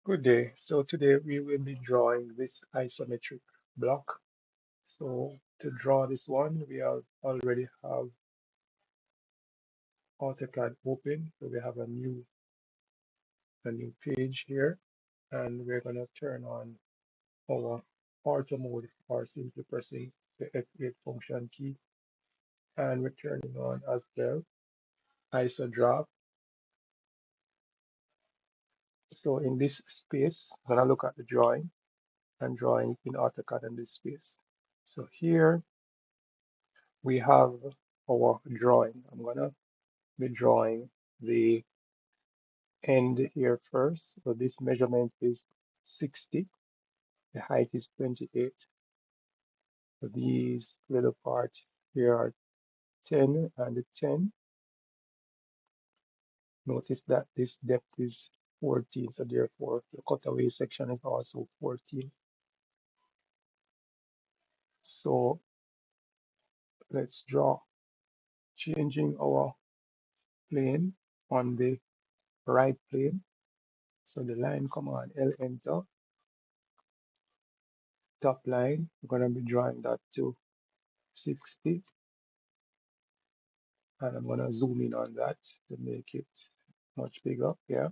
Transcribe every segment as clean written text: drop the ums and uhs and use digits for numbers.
Good day. So today we will be drawing this isometric block. So to draw this one, we already have AutoCAD open. So we have a new page here, and we're gonna turn on our auto mode or simply pressing the F8 function key, and we're turning on as well ISO draft. So in this space, I'm gonna look at the drawing and drawing in AutoCAD in this space. So here we have our drawing. I'm gonna be drawing the end here first. So this measurement is 60. The height is 28. So these little parts here are 10 and 10. Notice that this depth is 14. So therefore, the cutaway section is also 14. So let's draw, changing our plane on the right plane. So the line command L enter, top line. We're going to be drawing that to 60. And I'm gonna zoom in on that to make it much bigger. Yeah,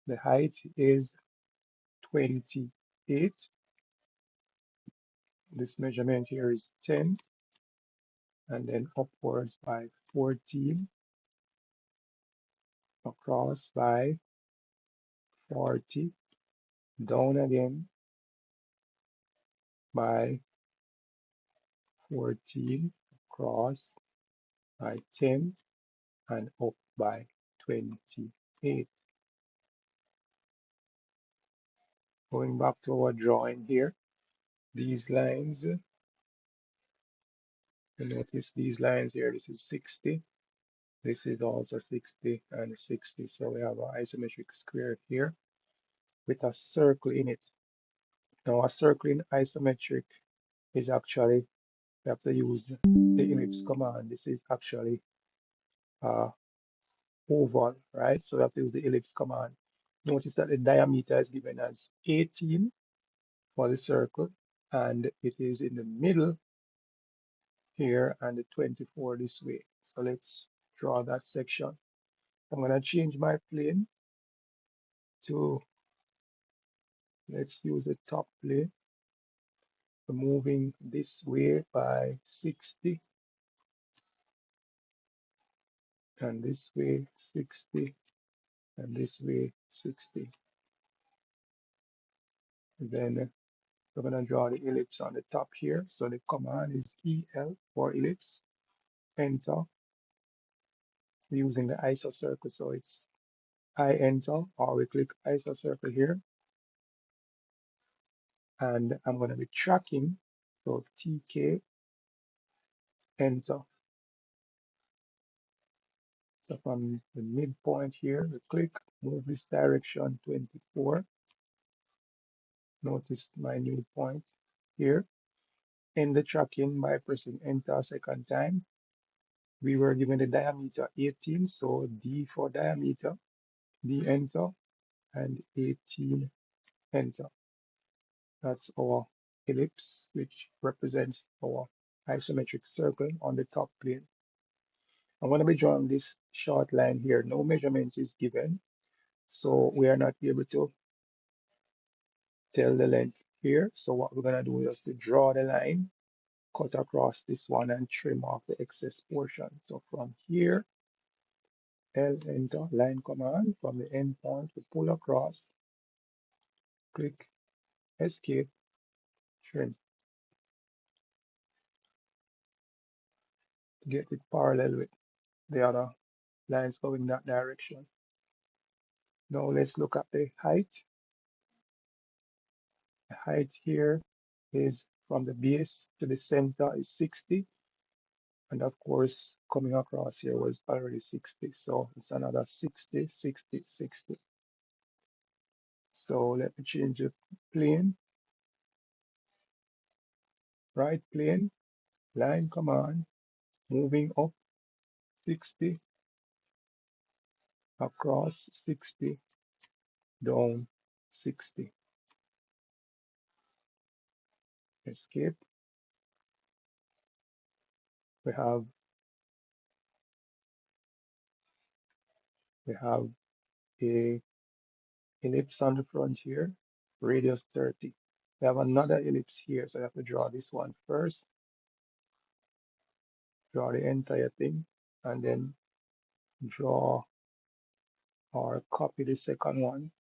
the height is 28. This measurement here is 10, and then upwards by 14, across by 40, down again by 14, across by 10, and up by 28. Going back to our drawing here, these lines, you notice these lines here, this is 60. This is also 60 and 60. So we have an isometric square here with a circle in it. Now a circle in isometric is actually, we have to use the ellipse command. This is actually oval, right? So we have to use the ellipse command. Notice that the diameter is given as 18 for the circle, and it is in the middle here and the 24 this way. So let's draw that section. I'm going to change my plane to, let's use the top plane. Moving this way by 60, and this way 60, and this way 60. And then we're going to draw the ellipse on the top here. So the command is EL for ellipse, enter, using the ISO circle. So it's I enter, or we click ISO circle here, and I'm going to be tracking. So TK, enter. So from the midpoint here, we click, move this direction 24. Notice my new point here. In the tracking, by pressing enter a second time, we were given the diameter 18, so D for diameter, D enter, and 18 enter. That's our ellipse, which represents our isometric circle on the top plane. I'm going to be drawing this short line here. No measurement is given, so we are not able to tell the length here. So what we're going to do is just to draw the line, cut across this one, and trim off the excess portion. So from here, L enter, line command, from the end point to pull across, click escape, trim, to get it parallel with the other lines going that direction. Now let's look at the height. The height here is from the base to the center is 60. And of course, coming across here was already 60. So it's another 60, 60, 60. So let me change the plane, right plane, line command, moving up 60, across 60, down 60. Escape. We have a ellipse on the front here, radius 30. We have another ellipse here, so I have to draw this one first, draw the entire thing, and then draw or copy the second one.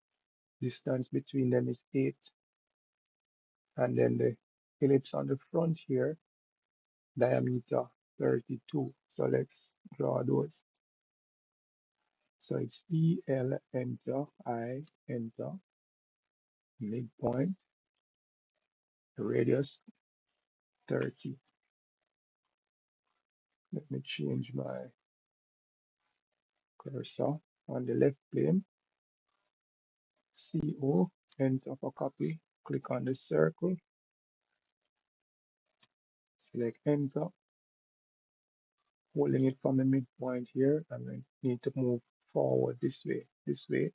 Distance between them is 8, and then the ellipse on the front here, diameter 32. So let's draw those. So it's EL, enter, I, enter, midpoint, radius 30. Let me change my cursor on the left plane. CO, enter for copy. Click on the circle, select enter, holding it from the midpoint here, and I need to move forward this way.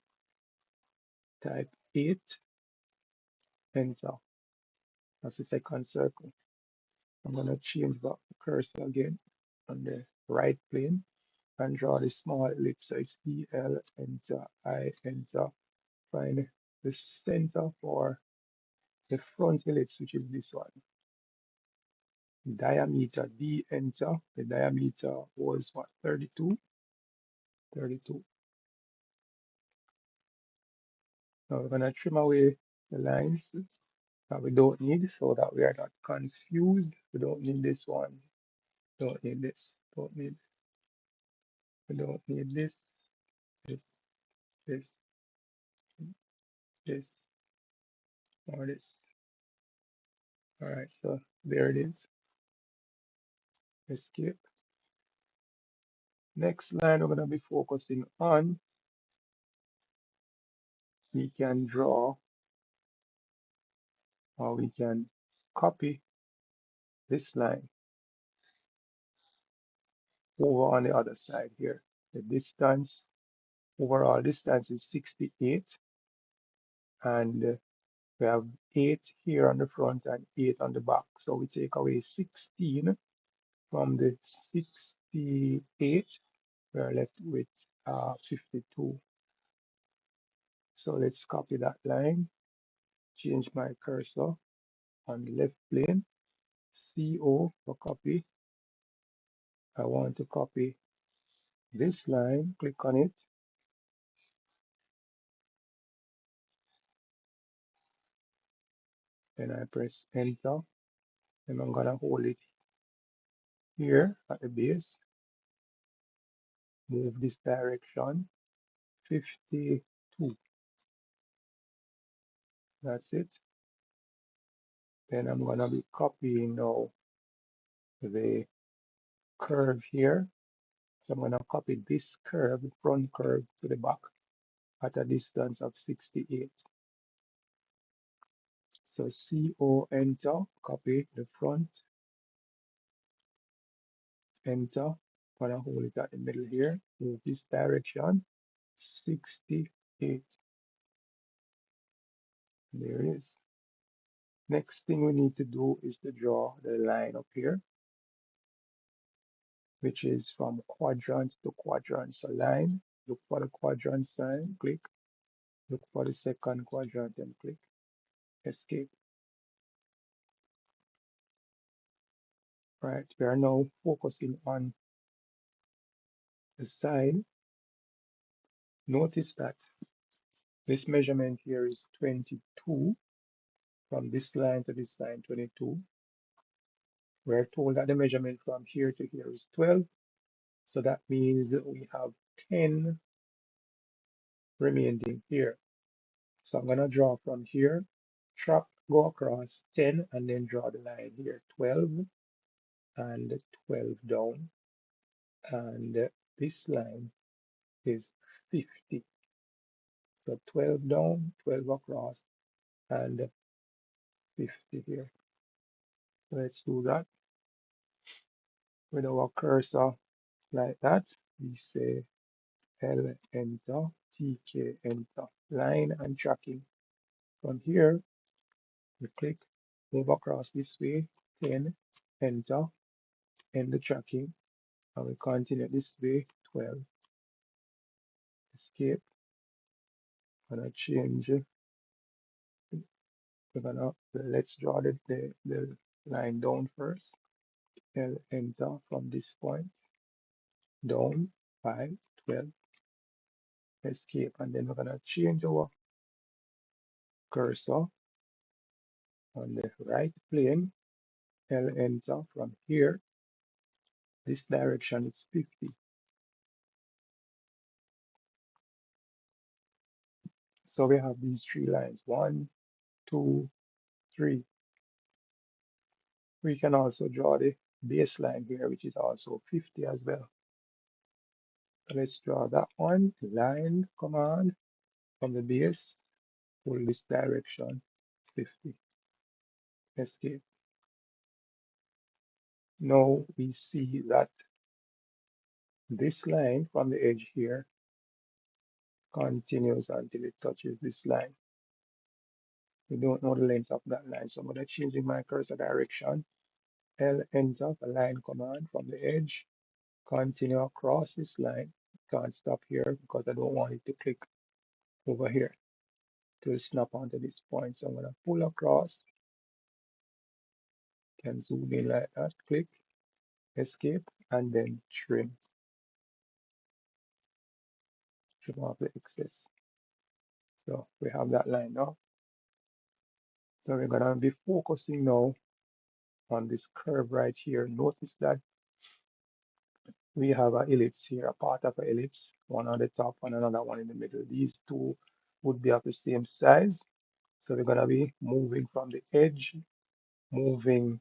Type 8, enter. That's the second circle. I'm going to change back the cursor again on the right plane and draw the small ellipse. So it's EL, enter, I, enter. Find the center for the front ellipse, which is this one. Diameter, D, enter. The diameter was what, 32? 32. Now we're going to trim away the lines that we don't need so that we are not confused. We don't need this one. Don't need this. Don't need. We don't need this. This. This. This. Or this. All right. So there it is. Escape. Next line we're going to be focusing on. We can draw or we can copy this line over on the other side here. The distance, overall distance is 68, and we have 8 here on the front and 8 on the back. So we take away 16 from the 68. We are left with 52. So let's copy that line, change my cursor on the left plane, CO for copy. I want to copy this line, click on it, and I press enter, and I'm gonna hold it here at the base, move this direction, 52. That's it. Then I'm gonna be copying now the curve here. So I'm gonna copy this curve, front curve, to the back at a distance of 68. So CO, enter, copy the front, enter. I'm gonna hold it at the middle here, move this direction, 68. There it is. Next thing we need to do is to draw the line up here, which is from quadrant to quadrant. So line, look for the quadrant sign, click, look for the second quadrant and click, escape. Right, we are now focusing on the side. Notice that this measurement here is 22, from this line to this line, 22. We're told that the measurement from here to here is 12. So that means that we have 10 remaining here. So I'm gonna draw from here, go across 10, and then draw the line here, 12 and 12 down. And this line is 50. So 12 down, 12 across, and 50 here. Let's do that with our cursor like that. We say L, enter, TK, enter. Line and tracking. From here, we click, move across this way, 10, enter, end the tracking, and we continue this way, 12, escape. Gonna change, let's draw the line down first. L, enter from this point, down, 5, 12, escape, and then we're gonna change our cursor on the right plane, L, enter from here. This direction is 50. So we have these three lines, 1, 2, 3. We can also draw the baseline here, which is also 50 as well. So let's draw that one, line command from the base, pull this direction, 50, escape. Now we see that this line from the edge here continues until it touches this line. We don't know the length of that line, so I'm going to change my cursor direction. L, enter, the line command from the edge, continue across this line. Can't stop here because I don't want it to click over here to snap onto this point. So I'm going to pull across, can zoom in like that, click, escape, and then trim off the excess. So we have that line now. So we're going to be focusing now on this curve right here. Notice that we have an ellipse here, a part of an ellipse, one on the top and another one in the middle. These two would be of the same size. So we're going to be moving from the edge, moving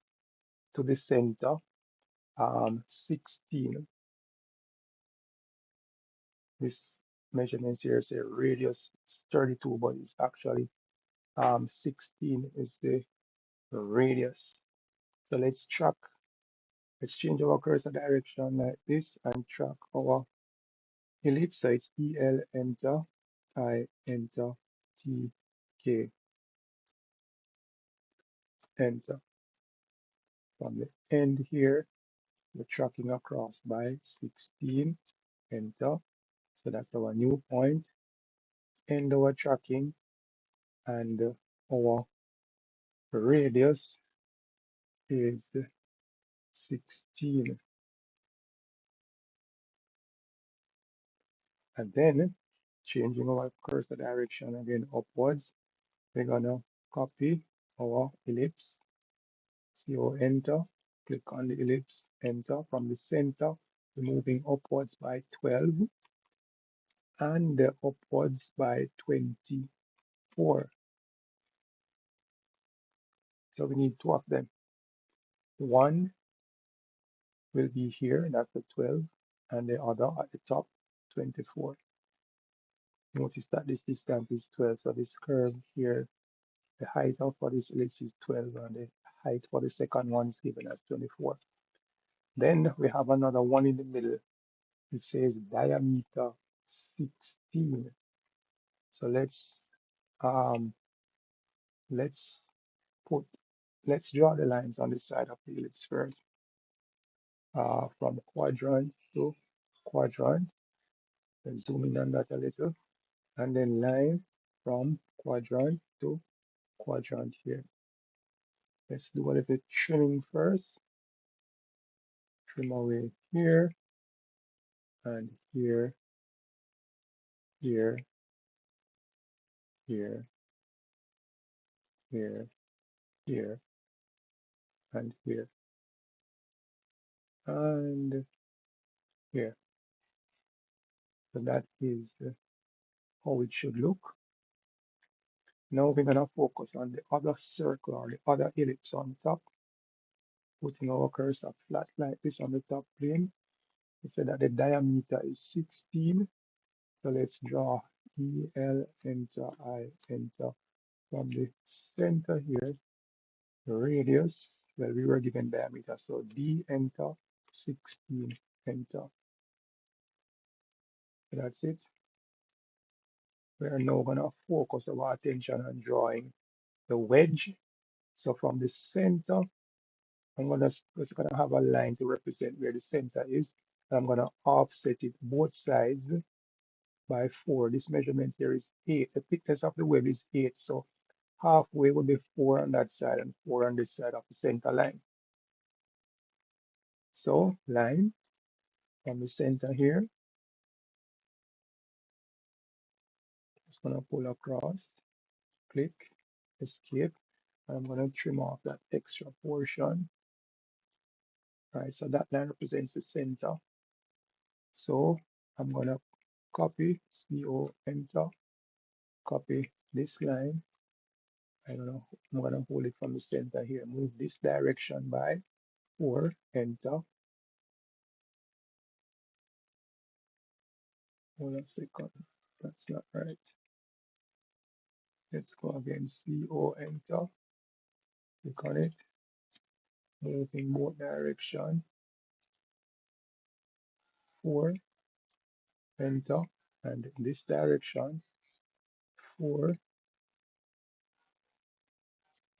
to the center, 16. This measurement here is a radius is 32, but it's actually 16 is the radius. So let's change our cursor direction like this and track our ellipse. So it's EL, enter, I, enter, T, K, enter. From the end here, we're tracking across by 16, enter. So that's our new point. End our tracking, and our radius is 16. And then changing our cursor direction again upwards, we're gonna copy our ellipse. CO, enter, click on the ellipse, enter. From the center, we're moving upwards by 12 and upwards by 24. So we need two of them. One will be here, that's the 12, and the other at the top, 24. Notice that this distance is 12, so this curve here, the height of for this ellipse is 12, and the height for the second one is given as 24. Then we have another one in the middle. It says diameter 16. So um let's put let's draw the lines on the side of the ellipse first. From quadrant to quadrant. Then zoom in on that a little. And then line from quadrant to quadrant here. Let's do a little trimming first. Trim away here and here, here, here, here, here, and here, and here. So that is how it should look. Now we're gonna focus on the other circle or the other ellipse on top, putting our cursor flat like this on the top plane. We said that the diameter is 16. So let's draw EL, enter, I, enter. From the center here, the radius, well, we were given diameter, so D, enter, 16, enter. That's it. We are now going to focus our attention on drawing the wedge. So from the center, just gonna have a line to represent where the center is. I'm gonna offset it both sides by 4. This measurement here is 8. The thickness of the web is 8. So halfway will be 4 on that side and 4 on this side of the center line. So line from the center here, just gonna pull across, click, escape. I'm gonna trim off that extra portion. All right, so that line represents the center. So I'm gonna copy, CO, enter, copy this line. I don't know, I'm gonna hold it from the center here. Move this direction by 4, enter. Hold on a second, that's not right. Let's go again, CO, enter, click on it, move in both direction, 4, enter, and in this direction, 4,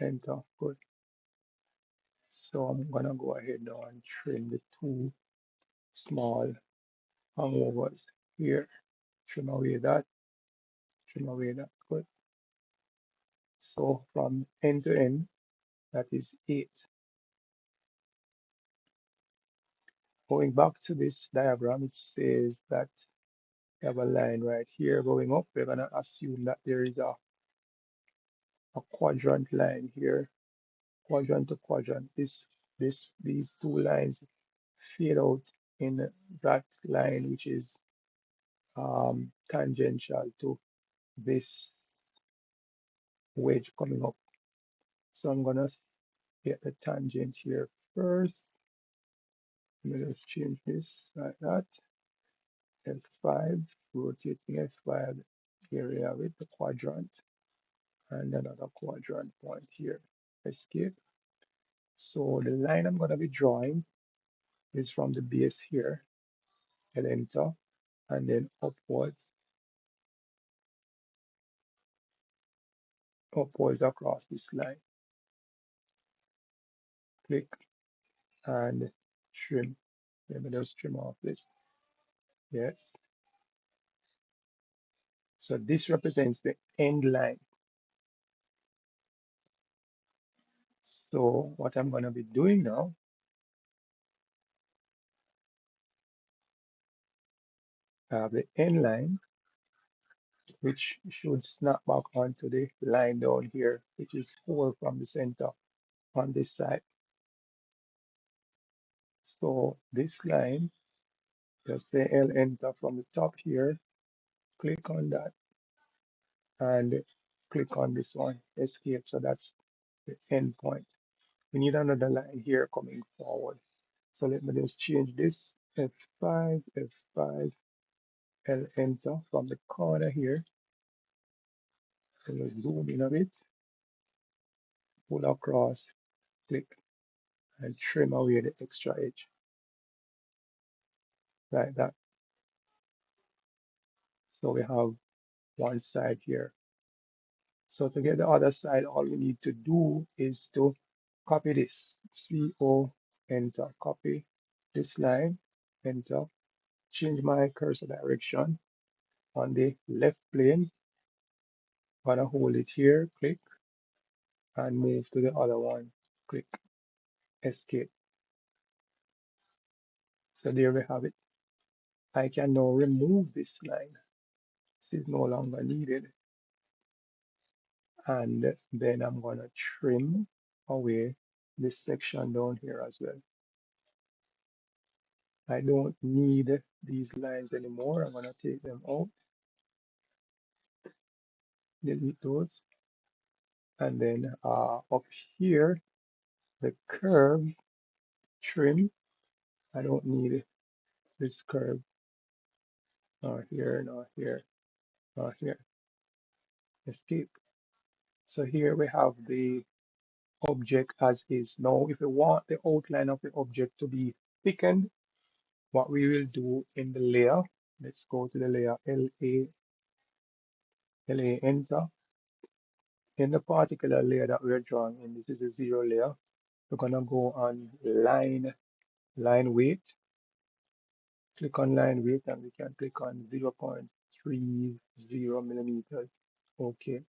enter, good. So I'm gonna go ahead now and trim the 2 small hangovers here. Trim away that, good. So from end to end, that is 8. Going back to this diagram, it says that we have a line right here going up. We're gonna assume that there is a quadrant line here, quadrant to quadrant. These 2 lines fade out in that line, which is tangential to this wedge coming up. So I'm gonna get the tangent here first. Let me just change this like that. F5, rotating F5 area with the quadrant and another quadrant point here. Escape. So the line I'm going to be drawing is from the base here, and enter, and then upwards across this line. Click and trim. Let me just trim off this. Yes. So this represents the end line. So what I'm going to be doing now, I have the end line, which should snap back onto the line down here, which is 4 from the center on this side. So this line, just say L enter from the top here, click on that and click on this one, escape. So that's the end point. We need another line here coming forward. So let me just change this F5, F5, L enter from the corner here. So let's zoom in a bit, pull across, click, and trim away the extra edge like that. So we have one side here. So to get the other side, all we need to do is to copy this, CO, enter, copy this line, enter, change my cursor direction on the left plane, gonna hold it here, click, and move to the other one, click, escape. So there we have it. I can now remove this line. This is no longer needed. And then I'm gonna trim away this section down here as well. I don't need these lines anymore. I'm gonna take them out, delete those, and then up here, the curve trim. I don't need this curve nor here, nor here, nor here. Escape. So here we have the object as is. Now, if we want the outline of the object to be thickened, what we will do in the layer, Let's go to the layer LA, enter. In the particular layer that we're drawing in, this is the zero layer. We're gonna go on line weight. Click on line weight and we can click on 0.30 millimeters. Okay.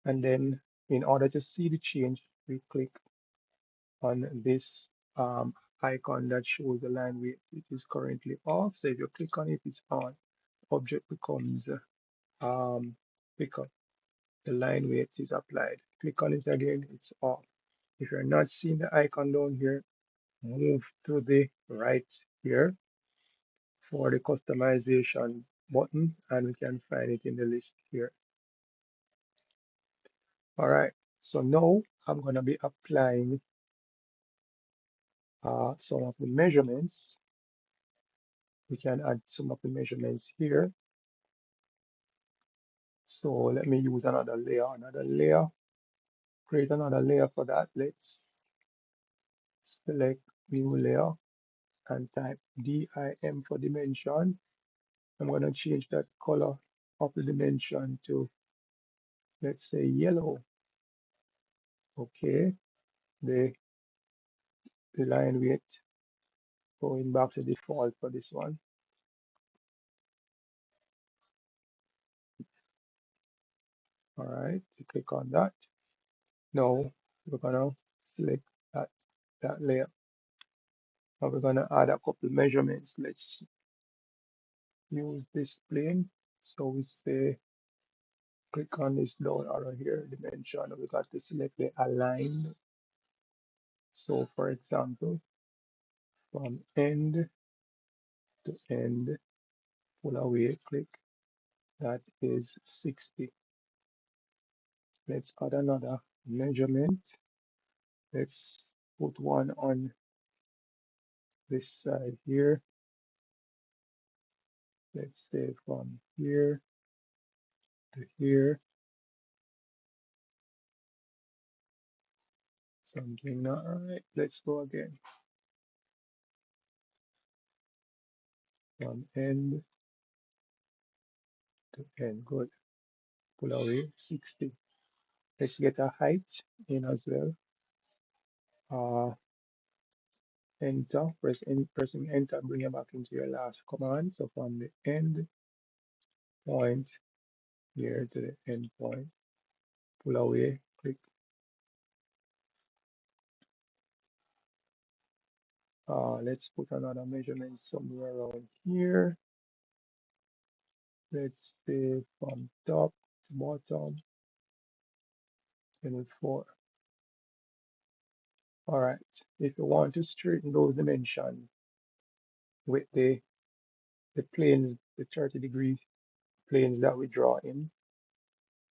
And then in order to see the change, we click on this icon that shows the line weight. It is currently off. So if you click on it, it's on. Object becomes bigger. The line weight is applied. Click on it again, it's off. If you're not seeing the icon down here, move to the right here for the customization button and we can find it in the list here. All right, so now I'm going to be applying some of the measurements. We can add some of the measurements here. So let me use another layer, create another layer for that. Let's select new layer and type DIM for dimension. I'm going to change that color of the dimension to, let's say, yellow. Okay, the line weight going back to default for this one. All right, you click on that. Now we're gonna select that layer. Now we're gonna add a couple measurements. Let's use this plane. So we say click on this down arrow here, dimension. We got to select the align. So for example, from end to end, pull away, click. That is 60. Let's add another measurement. Let's put one on this side here. Let's say from here to here. Something not right. Let's go again. From end to end. Good. Pull away 60. Let's get a height in as well. Enter, pressing enter, bring it back into your last command. So from the end point here to the end point, pull away, click. Let's put another measurement somewhere around here. Let's say from top to bottom, 24. All right. If you want to straighten those dimensions with the planes, the 30-degree planes that we draw in,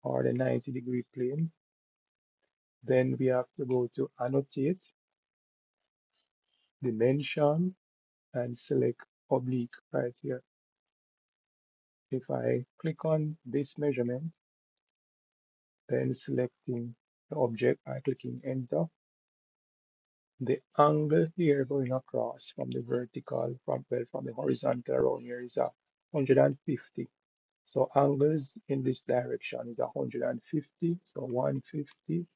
or the 90-degree plane, then we have to go to annotate, dimension, and select oblique right here. If I click on this measurement, then selecting the object by clicking enter, the angle here going across from the vertical, from the horizontal around here is 150. So angles in this direction is 150. So 150,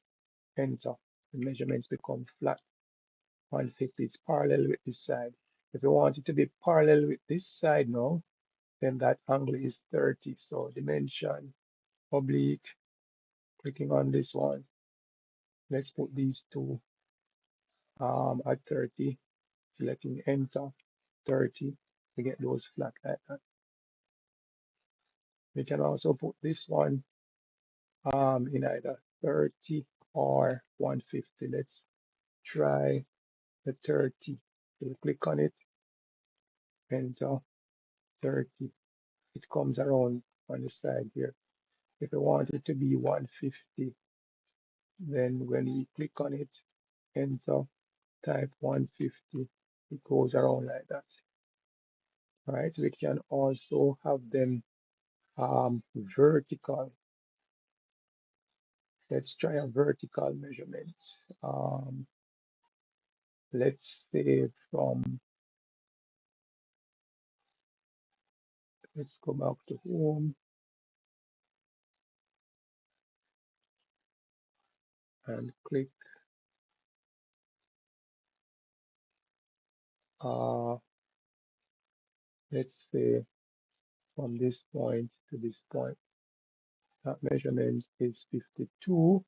enter. The measurements become flat. 150 is parallel with this side. If you want it to be parallel with this side now, then that angle is 30. So dimension, oblique, clicking on this one. Let's put these two at 30, selecting enter, 30 to get those flat like that. We can also put this one in either 30 or 150. Let's try the 30. So we click on it, enter, 30. It comes around on the side here. If you want it to be 150, then when we click on it, enter, type 150, it goes around like that. All right, we can also have them vertical. Let's try a vertical measurement. Let's say from Let's go back to home and click, uh, let's say from this point to this point. That measurement is 52.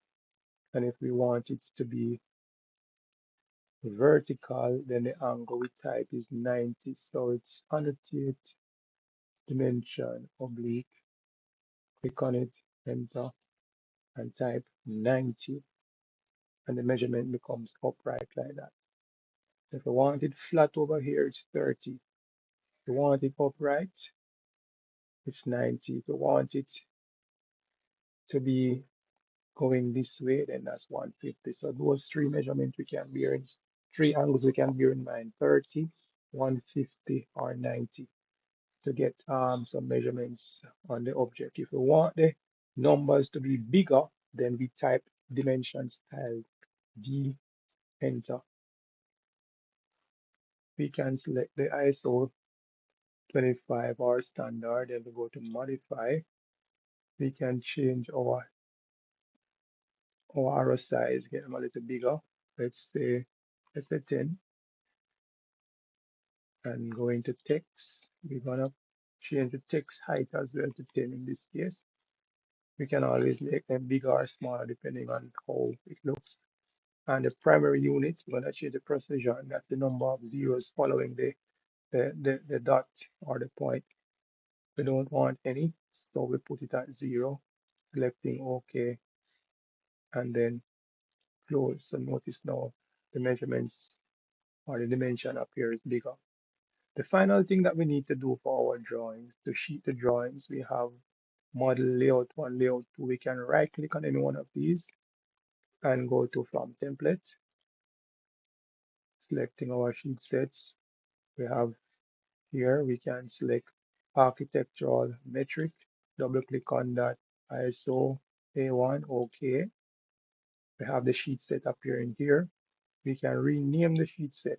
And if we want it to be vertical, then the angle we type is 90. So it's annotate dimension oblique. Click on it, enter, and type 90. And the measurement becomes upright like that. If you want it flat over here, it's 30. If you want it upright, it's 90. If you want it to be going this way, then that's 150. So those three measurements we can bear in, three angles we can bear in mind, 30, 150, or 90 to get some measurements on the object. If we want the numbers to be bigger, then we type dimension style D, enter. We can select the ISO 25 or standard, then we go to modify. We can change our arrow size, get them a little bigger. Let's say 10, and go into text. We're gonna change the text height as well to 10 in this case. We can always make them bigger or smaller depending on how it looks. And the primary unit, we're gonna change the precision. That's the number of zeros following the dot or the point. We don't want any, so we put it at 0, selecting OK, and then close. So notice now the measurements or the dimension appears bigger. The final thing that we need to do for our drawings, to sheet the drawings, we have model layout 1, layout 2. We can right click on any one of these and go to from template, selecting our sheet sets. We have here, we can select architectural metric, double click on that ISO A1, OK. We have the sheet set appearing here. We can rename the sheet set.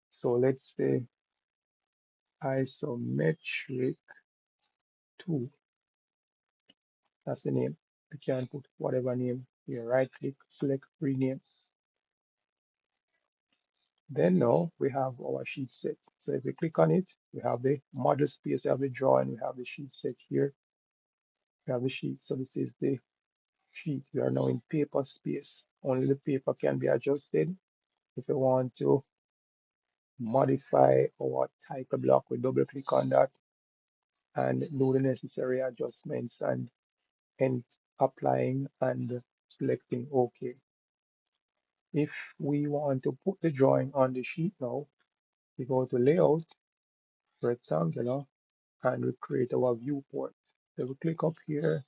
So let's say Isometric 2. That's the name. We can put whatever name here. Right click, select rename. Then now we have our sheet set. So if we click on it, we have the model space, we have the drawing, we have the sheet set here. We have the sheet. So this is the sheet. We are now in paper space. Only the paper can be adjusted. If we want to modify our title block, we double click on that and do the necessary adjustments and applying and selecting OK. If we want to put the drawing on the sheet now, we go to layout, rectangular, and we create our viewport. So we click up here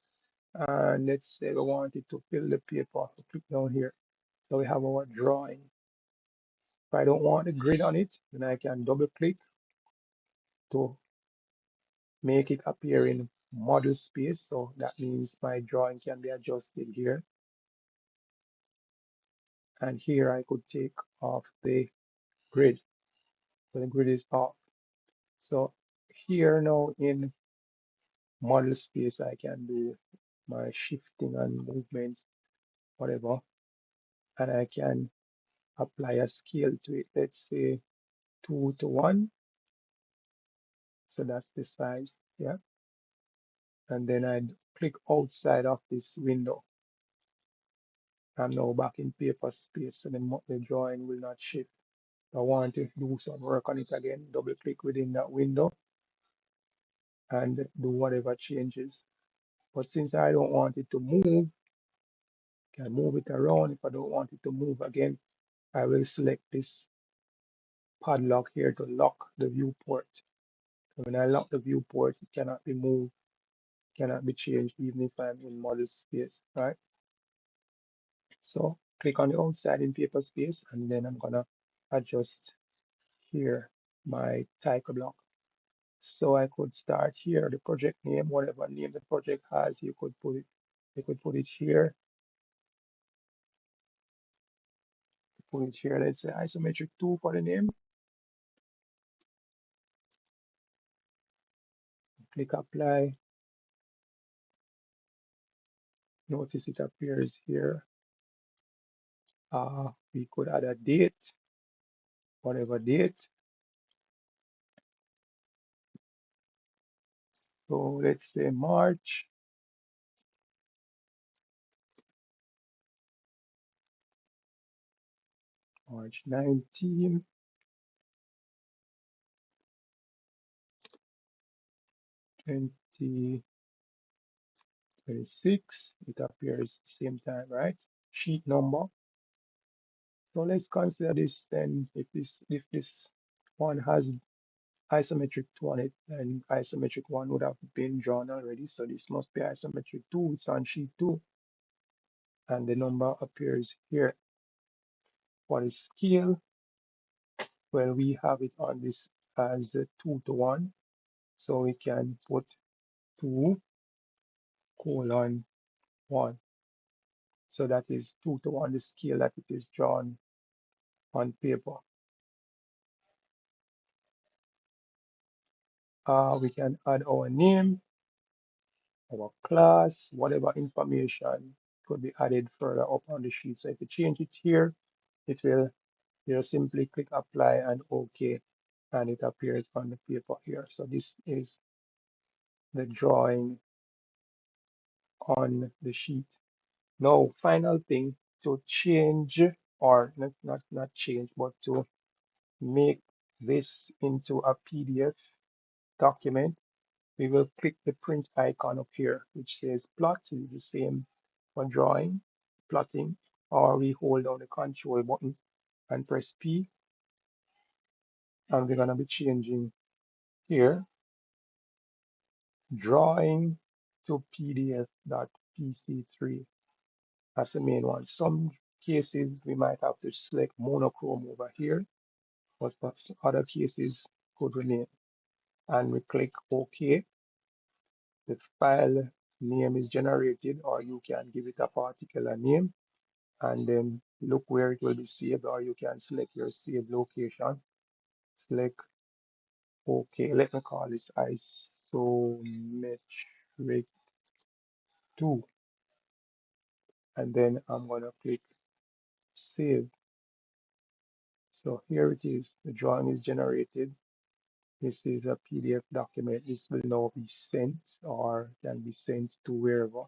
and let's say we want it to fill the paper. We click down here. So we have our drawing. If I don't want the grid on it, then I can double click to make it appear in model space. So that means my drawing can be adjusted here. And here I could take off the grid. So the grid is off. So here now in model space, I can do my shifting and movements, whatever, and I can apply a scale to it. Let's say 2:1. So that's the size, yeah. And then I click outside of this window. I'm now back in paper space, so the drawing will not shift. If I want to do some work on it again, double click within that window and do whatever changes. But since I don't want it to move, I can move it around. If I don't want it to move again, I will select this padlock here to lock the viewport. So when I lock the viewport, it cannot be moved, cannot be changed, even if I'm in model space, right? So click on the outside in paper space, and then I'm gonna adjust here my title block. So I could start here, the project name, whatever name the project has, you could put it here, let's say isometric 2 for the name. Click apply. Notice it appears here. We could add a date, whatever date. So let's say March 19, 2026. It appears same time, right? Sheet number. So let's consider this then. If this one has isometric 2 on it, then isometric 1 would have been drawn already. So this must be isometric 2. It's on sheet 2, and the number appears here. For the scale, well, we have it on this as a 2 to 1. So we can put 2 colon 1. So that is 2 to 1, the scale that it is drawn on paper. We can add our name, our class, whatever information could be added further up on the sheet. So if you change it here, it will, you simply click apply and OK, and it appears on the paper here. So this is the drawing on the sheet. Now, final thing, to change, or not change, but to make this into a PDF document, we will click the print icon up here, which says plot. It's the same for drawing, plotting, or we hold down the control button and press P, and we're going to be changing here, drawing to PDF.pc3 as the main one. Some cases we might have to select monochrome over here, but for other cases could remain. And we click OK. The file name is generated, or you can give it a particular name, and then look where it will be saved, or you can select your saved location. Select OK. Let me call this isometric 2, and then I'm going to click save. So here it is. The drawing is generated. This is a PDF document. This will now be sent, or can be sent to wherever.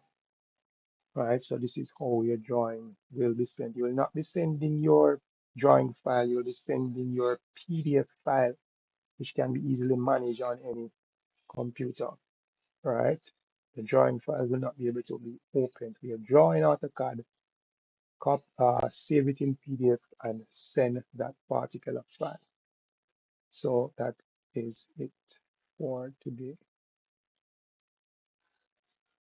Right, so this is how your drawing will be sent. You will not be sending your drawing file, you'll be sending your PDF file, which can be easily managed on any computer. Right, the drawing file will not be able to be opened. We are drawing AutoCAD, save it in PDF, and send that particular file. So that is it for today.